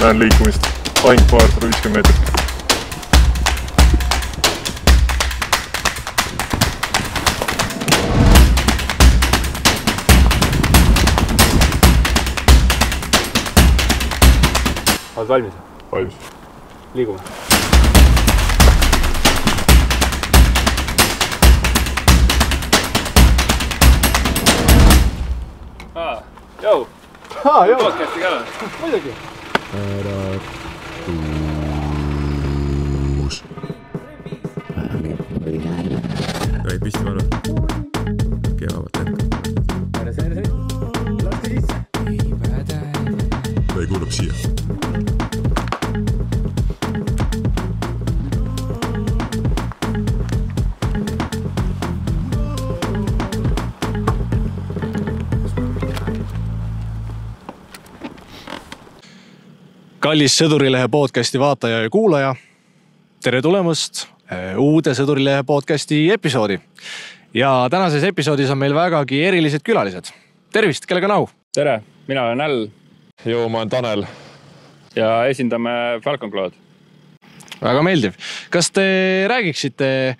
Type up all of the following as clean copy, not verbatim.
näen liikumist. Ainult paar 150 meetrit. Oled valmis? Valmis. Liigume. Jou! Jou! Podcasti ka? Muidugi. Käid pisti palun. Keavad hetkel. Laske sisse. Või kuulub siia. Kallis Sõdurilehe podcasti vaataja ja kuulaja. Tere tulemast uude Sõdurilehe podcasti episoodi. Ja tänases episoodis on meil vägagi erilised külalised. Tervist, kellega on au? Tere, mina olen Äll. Joo, ma olen Tanel. Ja esindame Falcon Claw'd. Väga meeldiv. Kas te räägiksite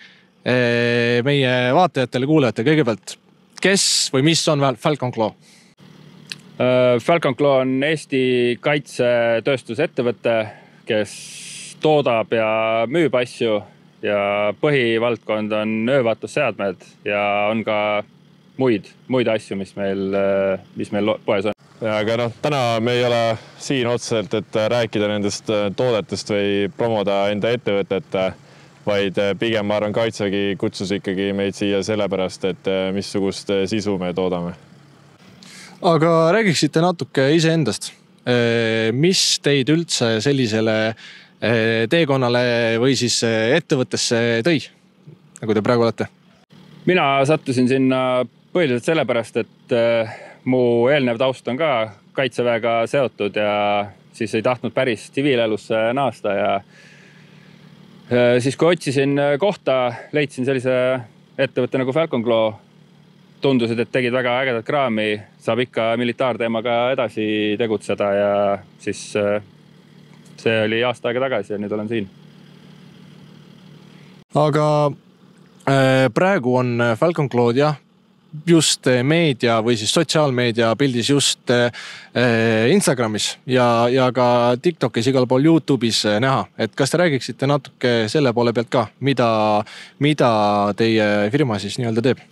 meie vaatajatele, kuulajatele kõigepealt, kes või mis on Falcon Claw? Falcon Claw on Eesti kaitsetööstusettevõte, kes toodab ja müüb asju ja põhivaldkond on öövaatusseadmed ja on ka muid asju, mis meil poes on. Aga täna me ei ole siin otseselt, et rääkida nendest toodetest või promoda enda ettevõtet, vaid pigem ma arvan Kaitsevägi kutsus ikkagi meid siia sellepärast, et missugust sisu me toodame. Aga räägiksite natuke iseendast. Mis teid üldse sellisele teekonnale või siis ettevõttesse tõi, nagu te praegu olete? Mina sattusin sinna põhiliselt sellepärast, et mu eelnev taust on ka Kaitseväega seotud ja siis ei tahtnud päris tsiviilelusse naasta ja siis kui otsisin kohta, leidsin sellise ettevõtte nagu Falcon Claw. Tundusid, et tegid väga ägedat kraami, saab ikka militaarteemaga edasi tegutseda ja siis see oli aasta aega tagasi ja nüüd olen siin. Aga praegu on Falcon Claw'd just meedia või siis sotsiaalmeedia pildis just Instagramis ja ka TikTokis, igal pool YouTube'is näha. Et kas te räägiksite natuke selle poole pealt ka, mida teie firma siis nii-öelda teeb?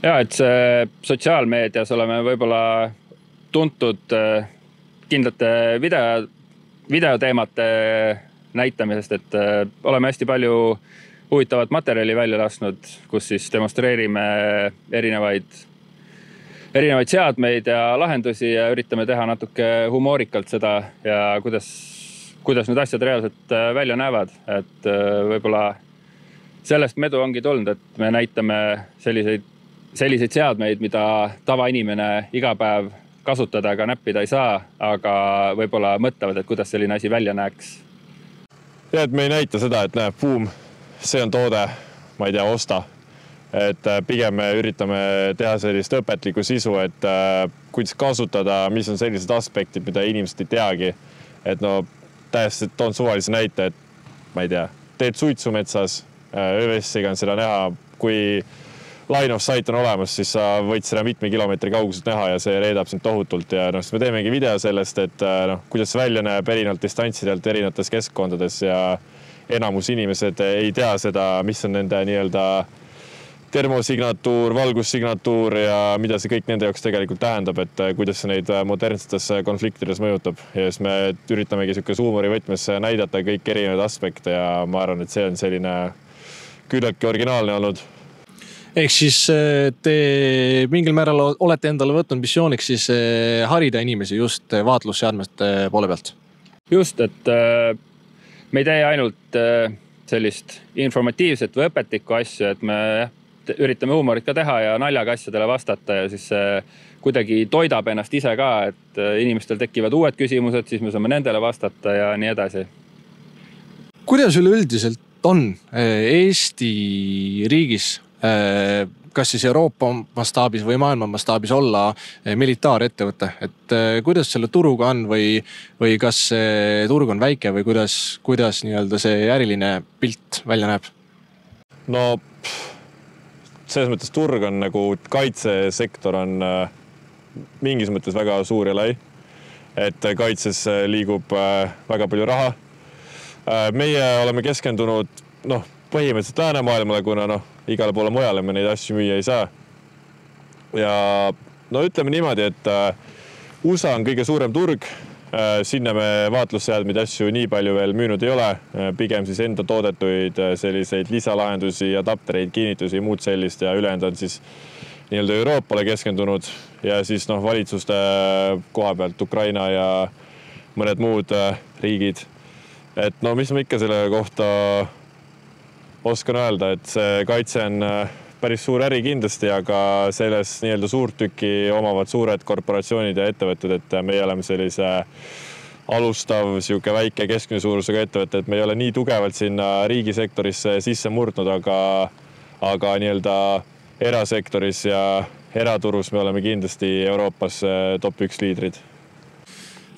Ja, et see sotsiaalmeedias oleme võib-olla tuntud kindlate videoteemate näitamisest, et oleme hästi palju huvitavat materjali välja lasknud, kus siis demonstreerime erinevaid seadmeid ja lahendusi ja üritame teha natuke humoorikalt seda ja kuidas need asjad reaalselt välja näevad. Et võib-olla sellest medu ongi tulnud, et me näitame selliseid seadmeid, mida tavainimene iga päev kasutada ega näppida ei saa, aga võib-olla mõtlevad, et kuidas selline asi välja näeks. Ja, et me ei näita seda, et näeb, boom, see on toode, ma ei tea, osta. Et pigem me üritame teha sellist õpetlikku sisu, et kuidas kasutada, mis on sellised aspektid, mida inimesed ei teagi. Et täiesti toon suvalise näite, et ma ei tea, teed suitsu metsas, ÖVS-iga on seda näha, kui line of sight on olemas, siis sa võid seda mitme kilomeetri kauguselt näha ja see reedab sind tohutult ja siis me teemegi video sellest, et kuidas see välja näeb erinevalt distantsidelt erinevates keskkondades ja enamus inimesed ei tea seda, mis on nende nii-öelda termosignatuur, valgussignatuur ja mida see kõik nende jaoks tegelikult tähendab, et kuidas see neid modernsetes konfliktides mõjutab. Ja siis me üritamegi niisugune huumori võtmes näidata kõik erinevaid aspekte ja ma arvan, et see on selline küllaltki originaalne olnud. Ehk siis te mingil määral olete endale võtnud missiooniks siis harida inimesi just vaatlusseadmete poole pealt? Just, et me ei tee ainult sellist informatiivset või õpetlikku asju, et me üritame huumorit ka teha ja naljaga asjadele vastata ja siis kuidagi toidab ennast ise ka, et inimestel tekivad uued küsimused, siis me saame nendele vastata ja nii edasi. Kuidas üleüldiselt on Eesti riigis kas siis Euroopa mastaabis või maailma mastaabis olla militaarettevõte, et kuidas selle turuga on või kas see turg on väike või kuidas nii-öelda see äriline pilt välja näeb? No selles mõttes turg on nagu kaitsesektor on mingis mõttes väga suur ja lai, et kaitses liigub väga palju raha. Meie oleme keskendunud põhimõtteliselt läänemaailmale, kuna igale poole mujale me neid asju müüa ei saa. Ja ütleme niimoodi, et USA on kõige suurem turg, sinna me vaatlusseadmeid asju nii palju veel müünud ei ole, pigem siis enda toodetuid selliseid lisalahendusi, adaptereid, kinnitusi ja muud sellist ja ülejäänud on siis nii-öelda Euroopale keskendunud ja siis valitsuste koha pealt Ukraina ja mõned muud riigid. Et mis ma ikka selle kohta oskan öelda, et see kaitse on päris suur äri kindlasti, aga selles nii-öelda suurt tükki omavad suured korporatsioonid ja ettevõtted, et meie oleme sellise alustav, siuke väike keskmine suurusega ettevõte, et me ei ole nii tugevalt sinna riigisektorisse sisse murdnud, aga nii-öelda erasektoris ja eraturus me oleme kindlasti Euroopas top 1 liidrid.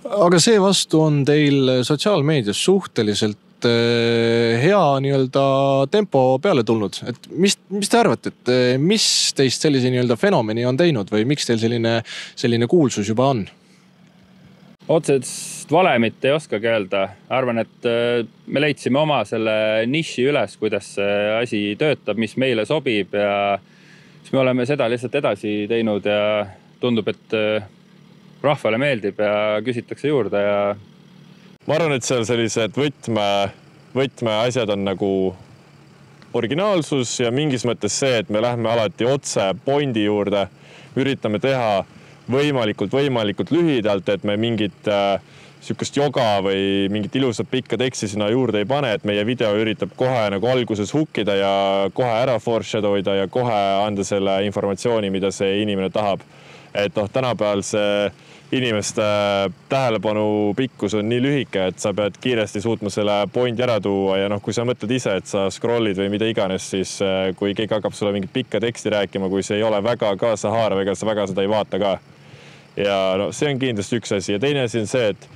Aga see vastu on teil sotsiaalmeedias suhteliselt hea nii-öelda tempo peale tulnud, et mis te arvate, et mis teist sellise nii-öelda fenomeni on teinud või miks teil selline kuulsus juba on? Otsest valemit ei oskagi öelda. Arvan, et me leidsime oma selle niši üles, kuidas see asi töötab, mis meile sobib ja siis me oleme seda lihtsalt edasi teinud ja tundub, et rahvale meeldib ja küsitakse juurde ja ma arvan, et seal sellised võtmeasjad on nagu originaalsus ja mingis mõttes see, et me lähme alati otse pointi juurde, üritame teha võimalikult lühidalt, et me mingit sükust joga või mingit ilusat pikka teksti sinna juurde ei pane, et meie video üritab kohe nagu alguses hukkida ja kohe ära foreshadow'ida ja kohe anda selle informatsiooni, mida see inimene tahab. Et tänapäeval see inimeste tähelepanu pikkus on nii lühike, et sa pead kiiresti suutma selle pointi ära tuua ja kui sa mõtled ise, et sa scrollid või mida iganes, siis kui keegi hakkab sulle mingit pikka teksti rääkima, kui see ei ole väga kaasahaarav, ega sa väga seda ei vaata ka. Ja see on kindlasti üks asi ja teine asi on see, et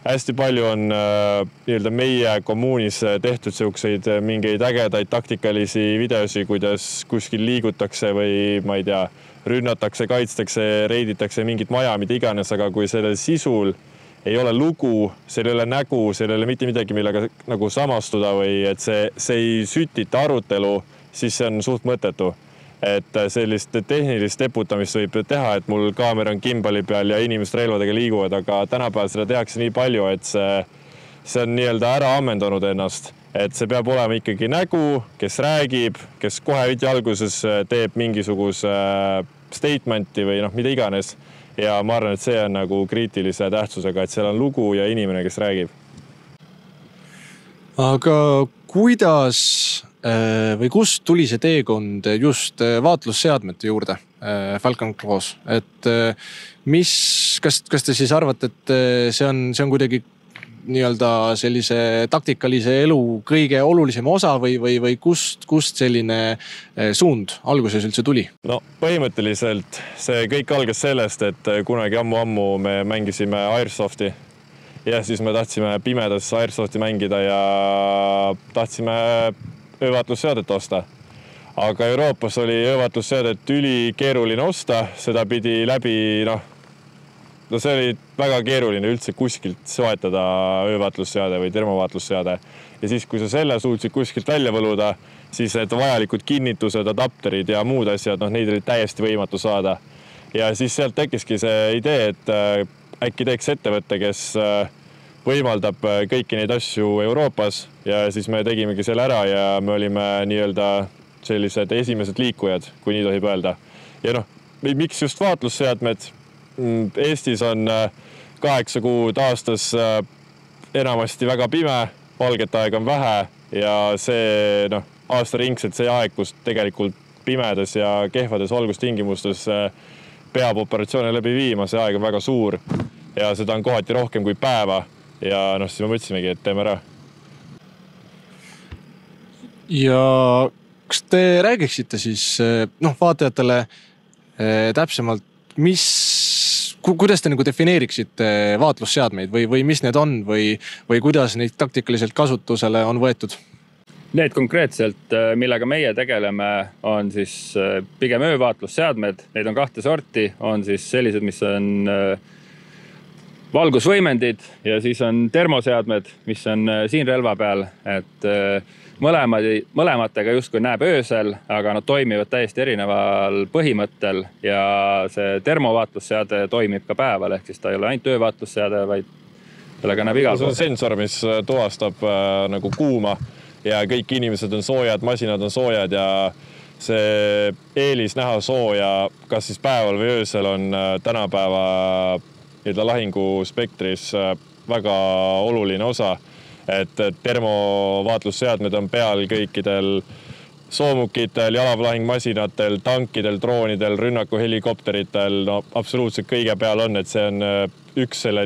hästi palju on nii-öelda meie kommuunis tehtud selliseid mingeid ägedaid taktikalisi videosi, kuidas kuskil liigutakse või ma ei tea, rünnatakse, kaitstakse, reiditakse mingit maja, mida iganes, aga kui sellel sisul ei ole lugu, seal ei ole nägu, seal ei ole mitte midagi, millega nagu samastuda või et see ei sütita arutelu, siis see on suht mõttetu. Et sellist tehnilist eputamist võib teha, et mul kaamera on gimbali peal ja inimesed relvadega liiguvad, aga tänapäeval seda tehakse nii palju, et see on nii-öelda ära ammendanud ennast. Et see peab olema ikkagi nägu, kes räägib, kes kohe video alguses teeb mingisuguse statementi või mida iganes. Ja ma arvan, et see on nagu kriitilise tähtsusega, et seal on lugu ja inimene, kes räägib. Aga kuidas või kust tuli see teekond just vaatlusseadmete juurde Falcon Claws, et kas te siis arvate, et see on kuidagi nii-öelda sellise taktikalise elu kõige olulisem osa või kust selline suund alguses üldse tuli? No põhimõtteliselt see kõik algas sellest, et kunagi ammu me mängisime Airsofti ja siis me tahtsime pimedas Airsofti mängida ja tahtsime öövaatlusseadet osta. Aga Euroopas oli öövaatlusseadet ülikeeruline osta, seda pidi läbi, see oli väga keeruline üldse kuskilt soetada öövaatlusseade või termovaatlusseade. Ja siis, kui sa selle suutsid kuskilt välja võluda, siis need vajalikud kinnitused, adapterid ja muud asjad, neid oli täiesti võimatu saada. Ja siis sealt tekkiski see idee, et äkki teeks ettevõtte, kes võimaldab kõiki neid asju Euroopas ja siis me tegimegi selle ära ja me olime nii-öelda sellised esimesed liikujad, kui nii tohib öelda. Ja miks just vaatlusseadmed? Eestis on 8 kuud aastas enamasti väga pime, valget aega on vähe ja see aastaringselt see aeg, kus tegelikult pimedas ja kehvades valgustingimustes peab operatsioone läbi viima, see aeg on väga suur ja seda on kohati rohkem kui päeva. Ja siis me mõtlesimegi, et teeme ära. Ja kas te räägiksite siis vaatajatele täpsemalt, kuidas te nagu defineeriksite vaatlusseadmeid või mis need on või kuidas neid taktikaliselt kasutusele on võetud? Need konkreetselt, millega meie tegeleme, on siis pigem öövaatlusseadmed. Neid on 2 sorti, on siis sellised, mis on valgusvõimendid ja siis on termoseadmed, mis on siin relva peal, et mõlematega justkui näeb öösel, aga nad toimivad täiesti erineval põhimõttel ja see termovaatlusseade toimib ka päeval, ehk siis ta ei ole ainult öövaatlusseade, vaid sellega näeb igal pool. See on sensor, mis tuvastab nagu kuuma ja kõik inimesed on soojad, masinad on soojad ja see eelis näha sooja, kas siis päeval või öösel on tänapäeva lahinguspektris väga oluline osa. Et termovaatlusseadmed on peal kõikidel soomukitel, jalaväelahingmasinatel, tankidel, droonidel, rünnakuhelikopteritel, no absoluutselt kõige peal on, et see on üks selle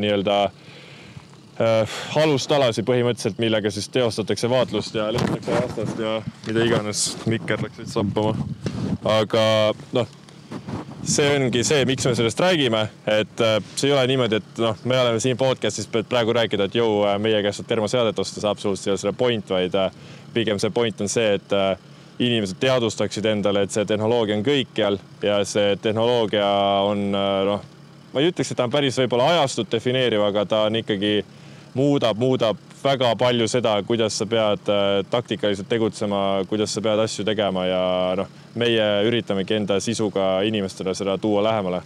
alustalasi põhimõtteliselt, millega siis teostatakse vaatlust ja lehtakse vastast ja mida iganes. Mikker läks nüüd sappama. Aga see ongi see, miks me sellest räägime, et see ei ole niimoodi, et me oleme siin podcastis praegu rääkida, et meie käest termoseadet osta, see absoluutselt ei ole selle point, vaid pigem see point on see, et inimesed teadvustaksid endale, et see tehnoloogia on kõikjal ja see tehnoloogia on, ma ei ütleks, et ta on päris võib-olla ajastut defineeriv, aga ta on ikkagi muudab väga palju seda, kuidas sa pead taktikaliselt tegutsema, kuidas sa pead asju tegema ja meie üritamegi enda sisuga inimestele seda tuua lähemale.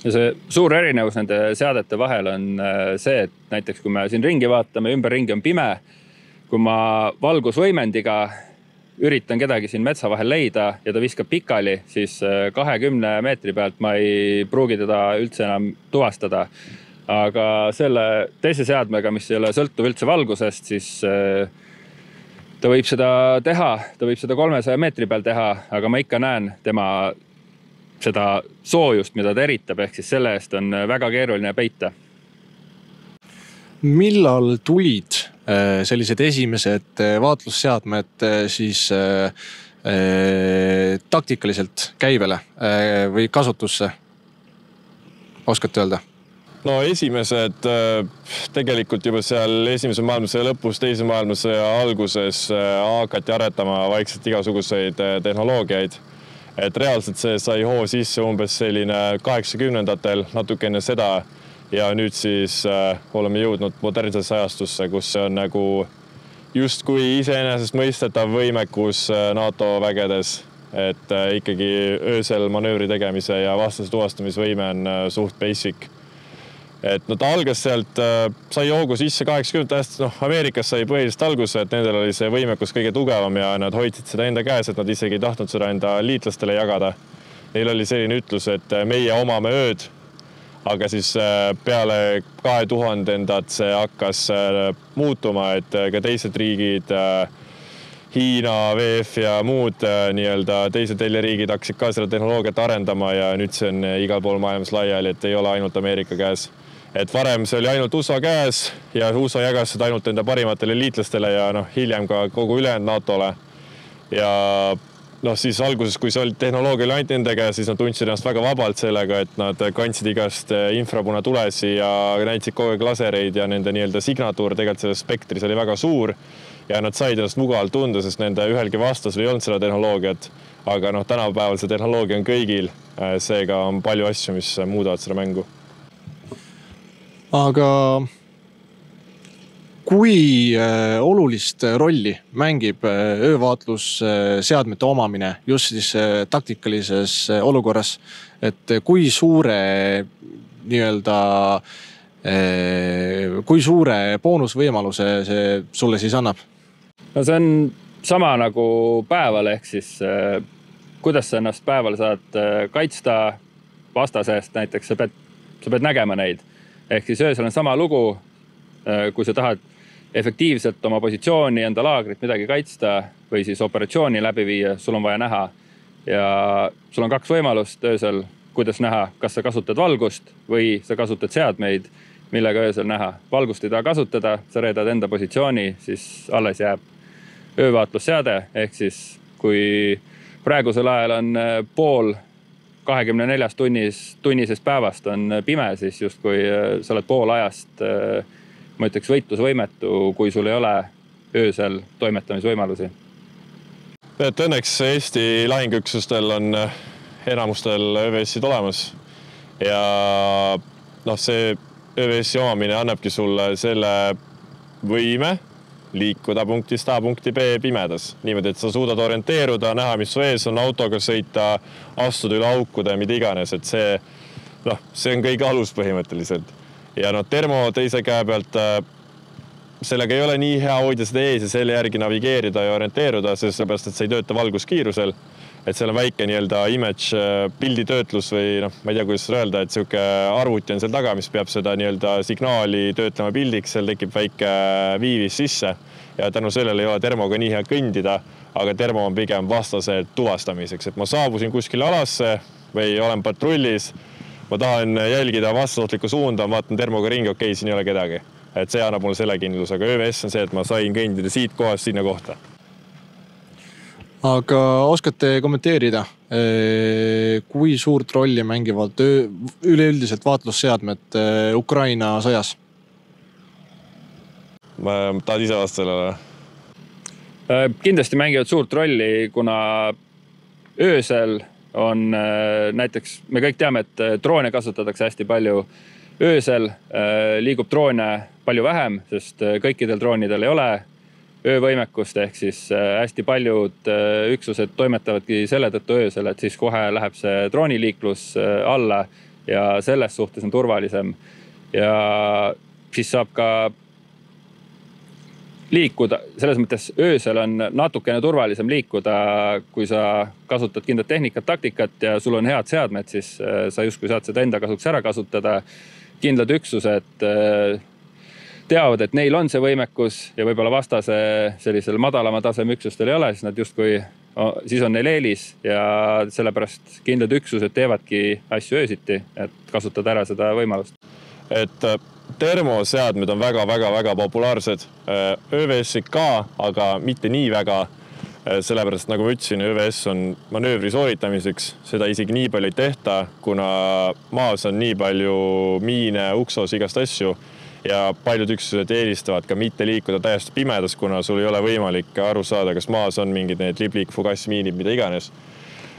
Ja see suur erinevus nende seadete vahel on see, et näiteks kui me siin ringi vaatame, ümberringi on pime, kui ma valgusvõimendiga üritan kedagi siin metsa vahel leida ja ta viskab pikali, siis 20 meetri pealt ma ei pruugi teda üldse enam tuvastada. Aga selle teise seadmega, mis ei ole sõltuv üldse valgusest, siis ta võib seda teha, ta võib seda 300 meetri peal teha, aga ma ikka näen tema seda soojust, mida ta eritab, ehk siis selle eest on väga keeruline peita. Millal tulid sellised esimesed vaatlusseadmed siis taktikaliselt käivele või kasutusse? Oskate öelda? No esimesed tegelikult juba seal esimese maailmasõja lõpus, teise maailmasõja alguses hakati aretama vaikselt igasuguseid tehnoloogiaid. Et reaalselt see sai hoo sisse umbes selline 80-ndatel, natuke enne seda ja nüüd siis oleme jõudnud modernsesse ajastusse, kus see on nagu justkui iseenesest mõistetav võimekus NATO vägedes, et ikkagi öösel manöövri tegemise ja vastase tuvastamisvõime on suht basic. Et ta algas sealt, sai hoogu sisse 80 aastast, Ameerikas sai põhiliselt alguse, et nendel oli see võimekus kõige tugevam ja nad hoidsid seda enda käes, et nad isegi ei tahtnud seda enda liitlastele jagada. Neil oli selline ütlus, et meie omame ööd, aga siis peale 2000-ndat see hakkas muutuma, et ka teised riigid, Hiina, VF ja muud teised teljeriigid hakkasid ka seda tehnoloogiat arendama ja nüüd see on igal pool maailmas laiali, et ei ole ainult Ameerika käes. Et varem see oli ainult USA käes ja USA jagas seda ainult enda parimatele liitlastele ja hiljem ka kogu ülejäänud NATO-le. Ja siis alguses, kui see oli tehnoloogia oli ainult nende käes, siis nad tundsid ennast väga vabalt sellega, et nad kandsid igast infrapunatulesi ja näitasid kogu aeg lasereid ja nende signatuur tegelikult selles spektris oli väga suur ja nad said ennast mugavalt tunda, sest nende ühelgi vastasel ei olnud seda tehnoloogiat. Aga tänapäeval see tehnoloogia on kõigil, seega on palju asju, mis muudavad seda mängu. Aga kui olulist rolli mängib öövaatlusseadmete omamine just siis taktikalises olukorras, et kui suure kui suure boonusvõimaluse see sulle siis annab? No see on sama nagu päeval, ehk siis kuidas sa ennast päeval saad kaitsta vastase eest, näiteks sa pead nägema neid. Ehk siis öösel on sama lugu, kui sa tahad efektiivselt oma positsiooni, enda laagrit midagi kaitsta või siis operatsiooni läbi viia, sul on vaja näha. Ja sul on 2 võimalust öösel, kuidas näha, kas sa kasutad valgust või sa kasutad seadmeid, millega öösel näha. Valgust ei taha kasutada, sa reedad enda positsiooni, siis alles jääb öövaatlusseade, ehk siis kui praegusel ajal on pool 24 tunnisest päevast on pime, siis justkui sa oled pool ajast, ma ütleks, võitlusvõimetu, kui sul ei ole öösel toimetamisvõimalusi. Et õnneks Eesti lahingüksustel on enamustel ÖVS-id olemas ja see ÖVS-i omamine annabki sulle selle võime liikuda punktist A punkti B pimedas. Niimoodi, et sa suudad orienteeruda, näha, mis su ees on, autoga sõita, astuda üle aukuda ja mida iganes. Et see on kõige alus põhimõtteliselt. Ja termo teise käe pealt, sellega ei ole nii hea hoida seda ees ja selle järgi navigeerida ja orienteeruda, sellepärast, et sa ei tööta valguskiirusel. Et seal on väike image pilditöötlus või ma ei tea, kuidas öelda, et siuke arvuti on seal taga, mis peab seda signaali töötlema pildiks, seal tekib väike viivis sisse ja tänu sellele ei ole termoga nii hea kõndida, aga termo on pigem vastase tuvastamiseks, et ma saabusin kuskile alasse või olen patrullis, ma tahan jälgida vastasohtlikku suunda, vaatan termoga ringi, okei, siin ei ole kedagi. Et see annab mulle selle kindlus, aga ÖVS on see, et ma sain kõndida siit kohast sinna kohta. Aga oskate kommenteerida, kui suurt rolli mängivad üleüldiselt vaatlusseadmed Ukraina sõjas? Tahad ise vastele? Kindlasti mängivad suurt rolli, kuna öösel on näiteks, me kõik teame, et droone kasutatakse hästi palju. Öösel liigub droone palju vähem, sest kõikidel droonidel ei ole öövõimekust, ehk siis hästi paljud üksused toimetavadki selle tõttu öösel, et siis kohe läheb see drooniliiklus alla ja selles suhtes on turvalisem. Ja siis saab ka liikuda, selles mõttes öösel on natukene turvalisem liikuda, kui sa kasutad kindlat tehnikat, taktikat ja sul on head seadmed, siis sa justkui saad seda enda kasuks ära kasutada. Kindlad üksused teavad, et neil on see võimekus ja võib-olla vastase sellisel madalama taseme üksustel ei ole, siis nad justkui, siis on neil eelis ja sellepärast kindlad üksused teevadki asju öösiti, et kasutada ära seda võimalust. Et termoseadmed on väga populaarsed. ÖVS-id ka, aga mitte nii väga. Sellepärast, nagu ma ütlesin, ÖVS on manöövri sooritamiseks. Seda isegi nii palju ei tehta, kuna maas on nii palju miine, uksos, igast asju. Ja paljud üksused eelistavad ka mitte liikuda täiesti pimedas, kuna sul ei ole võimalik aru saada, kas maas on mingid need libliik, fugassmiinid, mida iganes.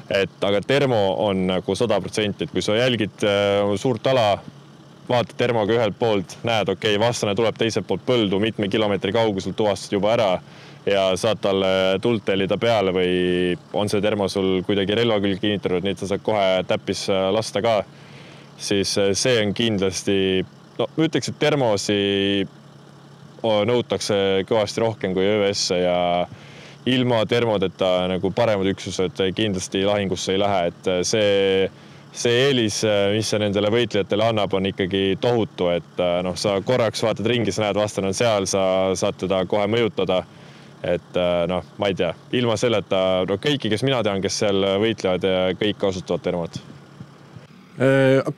Aga termo on nagu 100%, et kui sa jälgid suurt ala, vaatad termoga ühelt poolt, näed, okei, vastane tuleb teiselt poolt põldu, mitme kilomeetri kauguselt tuvastad juba ära ja saad talle tuld tellida peale või on see termo sul kuidagi relva külge kinnitatud, nii et sa saad kohe täppis lasta ka, siis see on kindlasti ma ütleks, et termosi nõutakse kõvasti rohkem kui ÖVS ja ilma termodeta nagu paremad üksused kindlasti lahingusse ei lähe, et see eelis, mis see nendele võitlejatele annab, on ikkagi tohutu, et sa korraks vaatad ringi, sa näed vastane on seal, sa saad teda kohe mõjutada, et ma ei tea, ilma selleta kõiki, kes mina tean, kes seal võitlevad ja kõik kasutavad termot.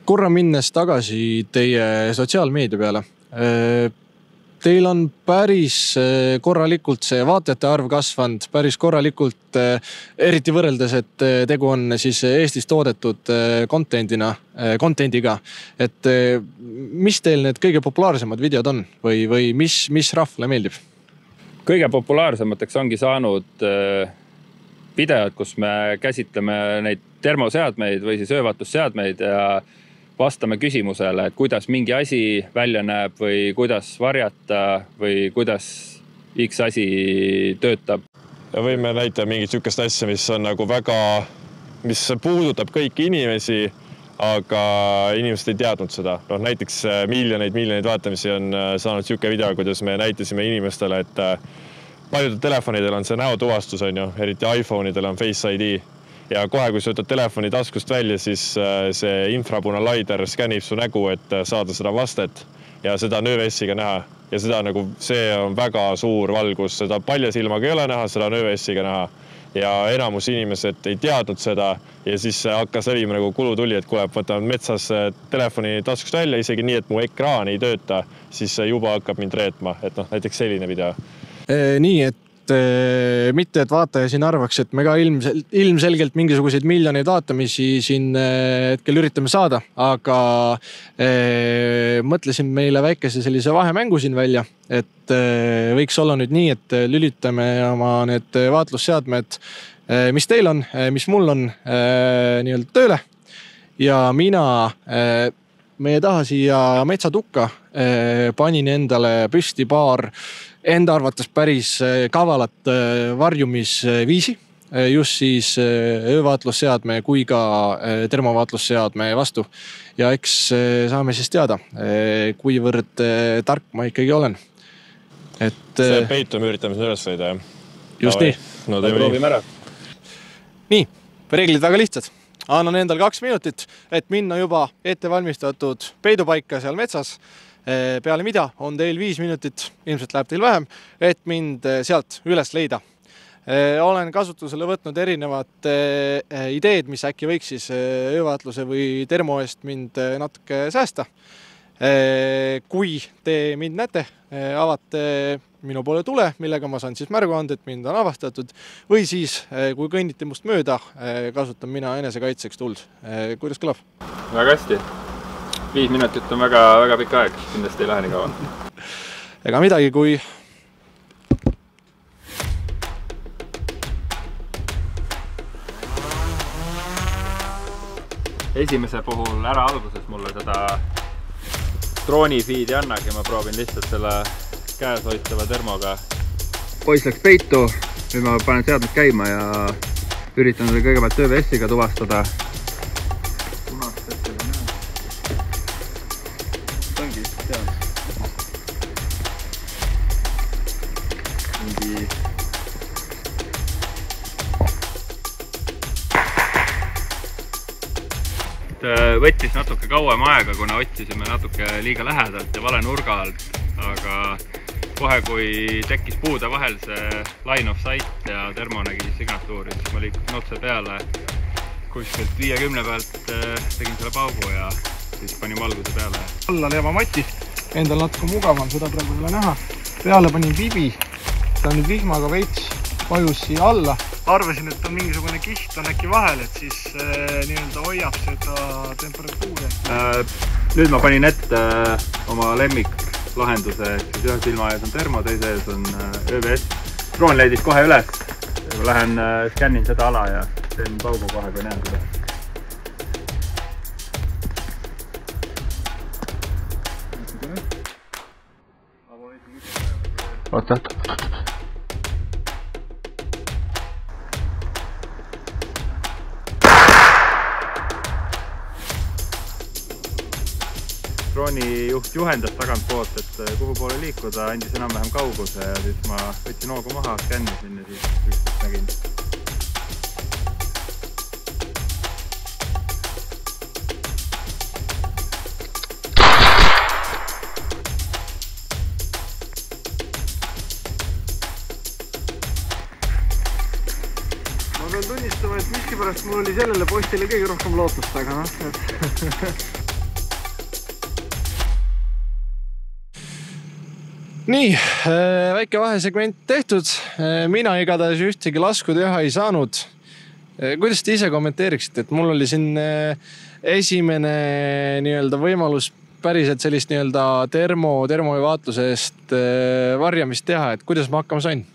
Korra minnes tagasi teie sotsiaalmeedia peale. Teil on päris korralikult see vaatajate arv kasvanud, päris korralikult, eriti võrreldes, et tegu on siis Eestis toodetud contendiga. Et mis teil need kõige populaarsemad videod on või mis rahvale meeldib? Kõige populaarsemateks ongi saanud videod, kus me käsitleme neid termoseadmeid või siis öövaatusseadmeid ja vastame küsimusele, et kuidas mingi asi välja näeb või kuidas varjata või kuidas X asi töötab. Ja võime näita mingit sükest asja, mis on nagu mis puudutab kõiki inimesi, aga inimesed ei teadnud seda. Näiteks miljoneid vaatamisi on saanud süke video, kuidas me näitasime inimestele, et paljudel telefonidel on see näotuvastus, eriti iPhone'idel on Face ID ja kohe, kui sa võtad telefoni taskust välja, siis see infrapunalaider skänib su nägu, et saada seda vastet ja seda on ÖVS-iga näha ja seda see on väga suur valgus, seda palja silmaga ei ole näha, seda on ÖVS-iga näha ja enamus inimesed ei teadnud seda ja siis hakkas levima nagu kulutuli, et kuule, võtame metsas telefoni taskust välja, isegi nii, et mu ekraan ei tööta, siis juba hakkab mind reetma, et näiteks selline video. Nii, et mitte, et vaataja siin arvaks, et me ka ilmselgelt mingisuguseid miljoneid vaatamisi siin hetkel üritame saada, aga mõtlesin meile väikese sellise vahemängu siin välja, et võiks olla nüüd nii, et lülitame oma need vaatlusseadmed, mis teil on, mis mul on nii-öelda tööle ja mina meie taha siia metsatukka panin endale püsti paar enda arvates päris kavalat varjumisviisi, just siis öövaatlusseadme kui ka termovaatlusseadme vastu. Ja eks saame siis teada, kuivõrd tark ma ikkagi olen. See peitu me üritame üles leida, jah? Just nii. No proovime ära. Nii, reeglid väga lihtsad. Annan endal 2 minutit, et minna juba ettevalmistatud peidupaika seal metsas. Peale mida on teil 5 minutit, ilmselt läheb teil vähem, et mind sealt üles leida. Olen kasutusele võtnud erinevad ideed, mis äkki võiks siis öövaatluse või termo eest mind natuke säästa. Kui te mind näete, avate minu poole tule, millega ma saan siis märgu anda, et mind on avastatud, või siis, kui kõnnite must mööda, kasutan mina enesekaitseks tuld. Kuidas kõlab? Väga hästi. 5 minutit on väga, väga pikk aeg, kindlasti ei lähe nii kaua. Ega midagi, kui esimese puhul ära alguses mulle seda drooni feed'i annagi, ma proovin lihtsalt selle käes hoitava termoga. Poiss läks peitu, nüüd ma panen seadmed käima ja üritan seda kõigepealt ÖVS-iga tuvastada. Võttis natuke kauem aega, kuna otsisime natuke liiga lähedalt ja vale nurga alt, aga kohe kui tekkis puude vahel see line of sight ja termo nägi signatuuri, siis ma liikusin otse peale kuskilt 50 pealt, tegin selle paugu ja siis panin valguse peale. Alla leeva matis, endal natuke mugavam, seda praegu ei ole näha. Peale panin bibi, ta on nüüd vihmaga veits vajus siia alla. Arvasin, et on mingisugune kiht on äkki vahel, et siis nii-öelda hoiab seda temperatuuri. Nüüd ma panin ette oma lemmiklahenduse, siis ühe silma ees on termo, teise ees on ÖVS. Droon leidis kohe üles, lähen skännin seda ala ja teen paugu kohe, kui näen seda. Oota. Drooni juht juhendas tagant poolt, et kuhu poole liikuda, andis enam-vähem kauguse ja siis ma võtsin hoogu maha, skännisin ja siis ükskord nägin. Ma pean tunnistama, et miskipärast mul oli sellele postile kõige rohkem lootust, aga Nii, väike vahesegment tehtud. Mina igatahes ühtegi lasku teha ei saanud. Kuidas te ise kommenteeriksite, et mul oli siin esimene nii-öelda võimalus päriselt sellist nii-öelda termo ja vaatluse eest varjamist teha, et kuidas ma hakkama sain?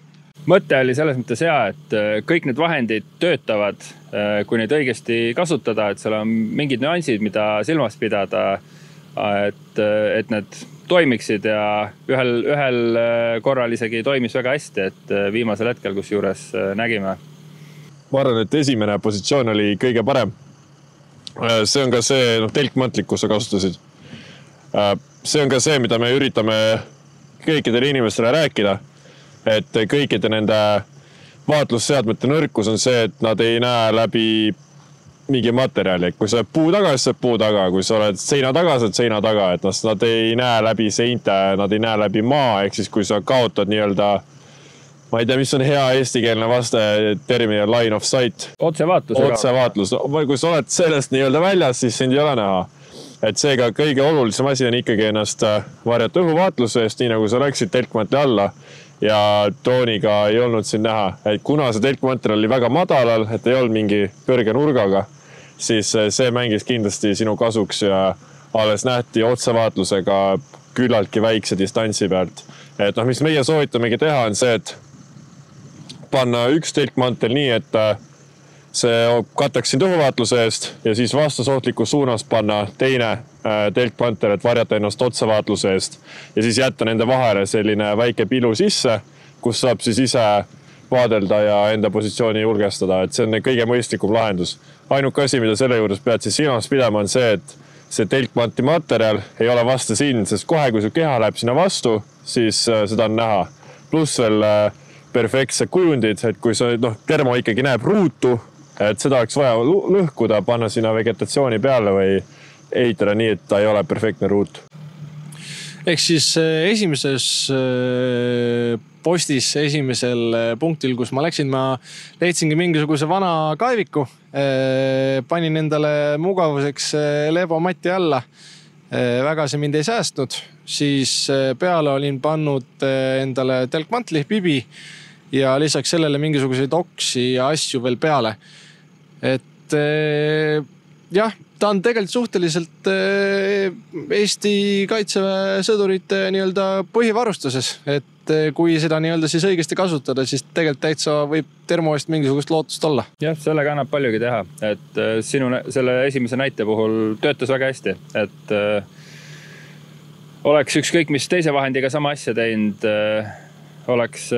Mõte oli selles mõttes hea, et kõik need vahendid töötavad, kui neid õigesti kasutada, et seal on mingid nüansid, mida silmas pidada, et need toimiksid ja ühel korral isegi toimis väga hästi, et viimasel hetkel, kus juures nägime. Ma arvan, et esimene positsioon oli kõige parem. See on ka see telkmantlik, kus sa kasutasid. See on ka see, mida me üritame kõikidele inimestele rääkida, et kõikide nende vaatlusseadmete nõrkus on see, et nad ei näe läbi mingi materjali, et kui sa oled puu taga, siis sa oled puu taga, kui sa oled seina taga, sa oled seina taga, et nad ei näe läbi seinte, nad ei näe läbi maa, ehk siis kui sa kaotad nii-öelda, ma ei tea, mis on hea eestikeelne vaste termini line of sight. Otsevaatlus. Kui sa oled sellest nii-öelda väljas, siis sind ei ole näha. Et seega kõige olulisem asi on ikkagi ennast varjata õhuvaatluse eest, nii nagu sa läksid telkmantli alla ja drooniga ei olnud siin näha, et kuna see telkmaterjal oli väga madalal, et ei olnud mingi kõrge nurgaga, siis see mängis kindlasti sinu kasuks ja alles nähti otsevaatlusega küllaltki väikse distantsi pealt. Et mis meie soovitamegi teha on see, et panna üks telkmantel nii, et see kataks sind õhuvaatluse eest ja siis vastusohtlikus suunas panna teine telkmantel, et varjata ennast otsevaatluse eest ja siis jätta nende vahele selline väike pilu sisse, kus saab siis ise vaadelda ja enda positsiooni julgestada, et see on kõige mõistlikum lahendus. Ainuke asi, mida selle juures pead siis silmas pidama on see, et see telkmanti materjal ei ole vastu sind, sest kohe, kui su keha läheb sinna vastu, siis seda on näha. Pluss veel perfektsed kujundid, et kui termo ikkagi näeb ruutu, et seda oleks vaja lõhkuda, panna sinna vegetatsiooni peale või ehitada nii, et ta ei ole perfektne ruut. Ehk siis esimeses postis, esimesel punktil, kus ma läksin, ma leidsingi mingisuguse vana kaeviku, panin endale mugavuseks lebomatti alla. Väga see mind ei säästnud, siis peale olin pannud endale telkmantli, bibi ja lisaks sellele mingisuguseid oksi ja asju veel peale. Et jah, ta on tegelikult suhteliselt Eesti kaitseväe sõdurite nii-öelda põhivarustuses, et kui seda nii-öelda siis õigesti kasutada, siis tegelikult täitsa võib termo eest mingisugust lootust olla. Jah, sellega annab paljugi teha, et selle esimese näite puhul töötas väga hästi, et oleks ükskõik mis teise vahendiga sama asja teinud, oleks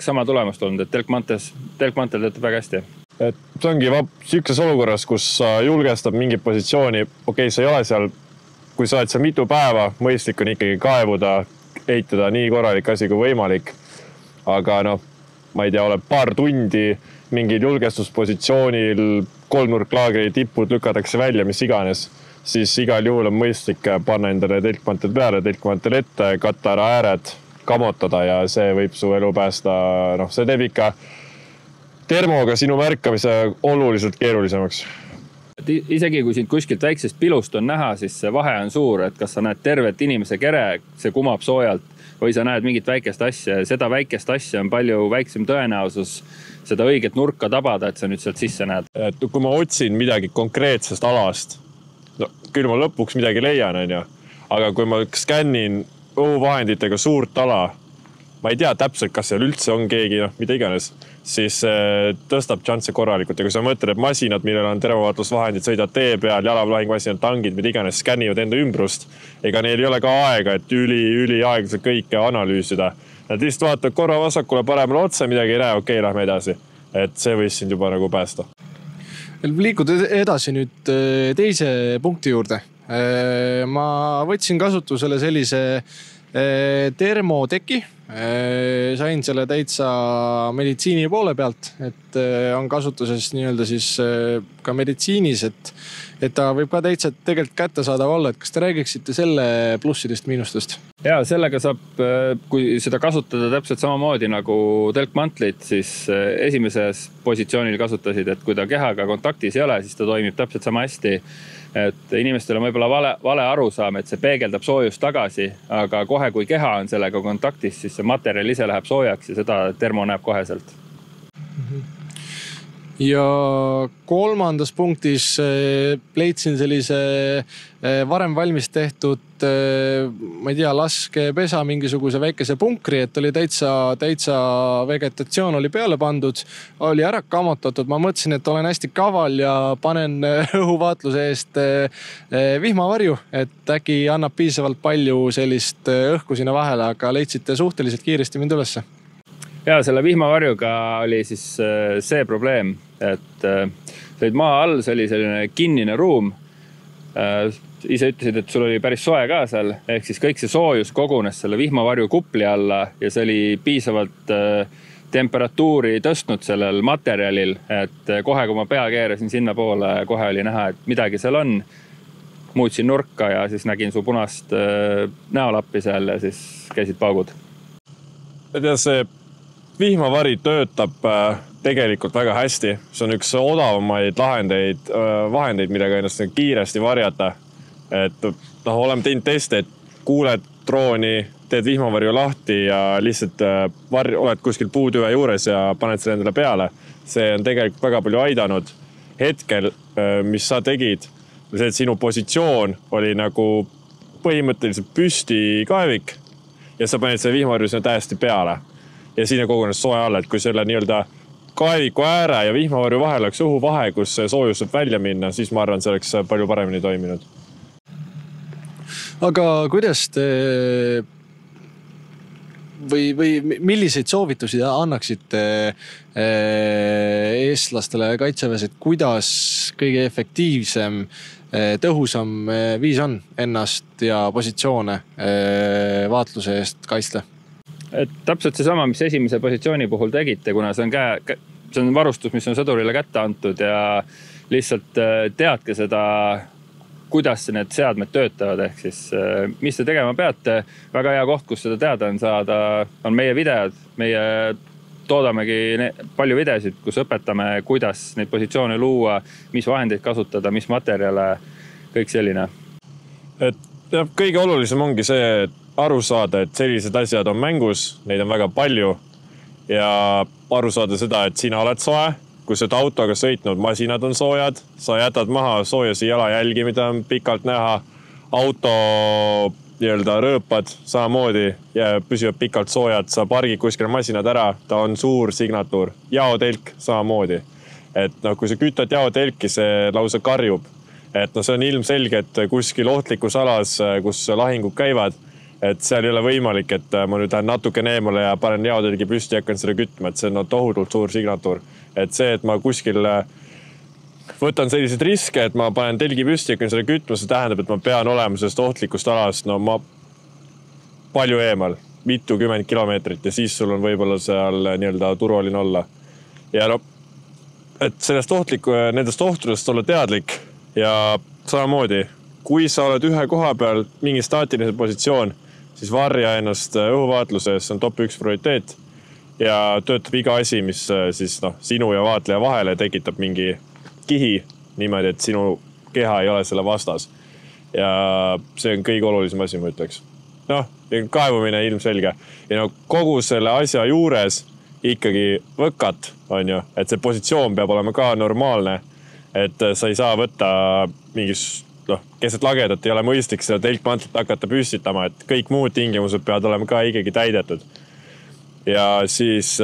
sama tulemust olnud, et telkmantel töötab väga hästi. Et see ongi sükses olukorras, kus sa julgestab mingi positsiooni, see ei ole seal, kui sa oled seal mitu päeva, mõistlik on ikkagi kaevuda, ehitada nii korralik asi kui võimalik. Aga ma ei tea, oleb paar tundi mingil julgestuspositsioonil, kolmnurklaagri tipud lükatakse välja, mis iganes, siis igal juhul on mõistlik panna endale telkmantel peale, telkmantel ette, katta ära ääred, kamotada ja see võib su elu päästa. See teeb ikka termoga sinu märkamise oluliselt keerulisemaks. Isegi kui sind kuskilt väiksest pilust on näha, siis see vahe on suur, et kas sa näed tervet inimese kere, see kumab soojalt või sa näed mingit väikest asja. Seda väikest asja on palju väiksem tõenäosus seda õiget nurka tabada, et sa nüüd sealt sisse näed. Et kui ma otsin midagi konkreetsest alast, küll ma lõpuks midagi leian, aga kui ma skännin õhuvahenditega suurt ala, ma ei tea täpselt, kas seal üldse on keegi, mida iganes, siis tõstab šansse korralikult. Ja kui sa mõtled, et masinad, millel on tervavaatlusvahendid, sõidavad tee peal, jalaväelahingmasinad, tangid, mida iganes skännivad enda ümbrust, ega neil ei ole ka aega, et üli aeglaselt kõike analüüsida. Nad lihtsalt vaatavad korra vasakule paremale otse, midagi ei näe, lähme edasi. Et see võis sind juba nagu päästa. Liikuda edasi nüüd teise punkti juurde. Ma võtsin kasutusele sellise termoteki. Sain selle täitsa meditsiini poole pealt, et on kasutuses nii-öelda siis ka meditsiinis, et ta võib ka täitsa tegelikult kättesaadav olla. Et kas te räägiksite selle plussidest, miinustest? Ja sellega saab, kui seda kasutada täpselt samamoodi nagu telkmantlit, siis esimeses positsioonil kasutasid, et kui ta kehaga kontaktis ei ole, siis ta toimib täpselt sama hästi. Et inimestel on võib-olla vale arusaam, et see peegeldab soojust tagasi, aga kohe kui keha on sellega kontaktis, siis see materjal ise läheb soojaks ja seda termo näeb koheselt. Ja kolmandas punktis leidsin sellise varem valmis tehtud, ma ei tea, laskepesa mingisuguse väikese punkri, et oli täitsa vegetatsioon oli peale pandud, oli ära kamotatud. Ma mõtlesin, et olen hästi kaval ja panen õhuvaatluse eest vihmavarju, et äkki annab piisavalt palju sellist õhku sinna vahele, aga leidsite suhteliselt kiiresti mind ülesse. Ja selle vihmavarjuga oli siis see probleem, et sa olid maa all, see oli selline kinnine ruum. Ise ütlesid, et sul oli päris soe ka seal, ehk siis kõik see soojus kogunes selle vihmavarju kupli alla ja see oli piisavalt temperatuuri tõstnud sellel materjalil, et kohe kui ma pea keerasin sinna poole, kohe oli näha, et midagi seal on. Muutsin nurka ja siis nägin su punast näolappi seal ja siis käisid paugud. See vihmavari töötab tegelikult väga hästi. See on üks odavamaid vahendeid, millega ennast kiiresti varjata. Et oleme teinud teste, et kuuled drooni teed vihmavarju lahti ja lihtsalt oled kuskil puutüve juures ja paned selle endale peale. See on tegelikult väga palju aidanud. Hetkel, mis sa tegid, see, et sinu positsioon oli nagu põhimõtteliselt püsti kaevik ja sa paned selle vihmavarju sinna täiesti peale. Ja siin kogunes soe alla, et kui selle nii-öelda kaeviku ääre ja vihmavarju vahel oleks õhuvahe, kus soojus saab välja minna, siis ma arvan, see oleks palju paremini toiminud. Aga kuidas te või milliseid soovitusi annaksite eestlastele kaitseväes, et kuidas kõige efektiivsem, tõhusam viis on ennast ja positsioone vaatluse eest kaitsta? Et täpselt see sama, mis esimese positsiooni puhul tegite, kuna see on varustus, mis on sõdurile kätte antud ja lihtsalt teadke seda, kuidas need seadmed töötavad, ehk siis mis te tegema peate. Väga hea koht, kus seda teada on saada, on meie videod. Meie toodamegi palju videosid, kus õpetame, kuidas neid positsioone luua, mis vahendeid kasutada, mis materjale, kõik selline. Et kõige olulisem ongi see, aru saada, et sellised asjad on mängus, neid on väga palju ja aru saada seda, et sina oled soe, kui sa autoga sõitnud, masinad on soojad, sa jätad maha soojasi jalajälgi, mida on pikalt näha, auto nii-öelda rööpad samamoodi ja püsivad pikalt soojad, sa pargid kuskil masinad ära, ta on suur signatuur, jaotelk samamoodi. Et kui sa kütad jaotelki, see lausa karjub, et see on ilmselge, et kuskil ohtlikus alas, kus lahingud käivad, et seal ei ole võimalik, et ma nüüd lähen natukene eemale ja panen jaotelgi püsti ja hakkan seda kütma, et see on tohutult suur signatuur. Et see, et ma kuskil võtan sellised riske, et ma panen telgi püsti ja hakkan seda kütma, see tähendab, et ma pean olema sellest ohtlikust alast, ma palju eemal, mitukümmend kilomeetrit ja siis sul on võib-olla seal nii-öelda turvaline olla. Ja et nendest ohtudest olla teadlik ja samamoodi, kui sa oled ühe koha peal mingi staatiline positsioon, siis varja ennast õhuvaatluses on top 1 prioriteet ja töötab iga asi, mis siis sinu ja vaatleja vahele tekitab mingi kihi niimoodi, et sinu keha ei ole selle vastas. Ja see on kõige olulisem asi, ma ütleks. Kaevumine ilmselge. Ja kogu selle asja juures ikkagi võkat on ju, et see positsioon peab olema ka normaalne, et sa ei saa võtta mingis keset lagedat ei ole mõistlik seda telkmantlit hakata püstitama, et kõik muud tingimused peavad olema ka ikkagi täidetud. Ja siis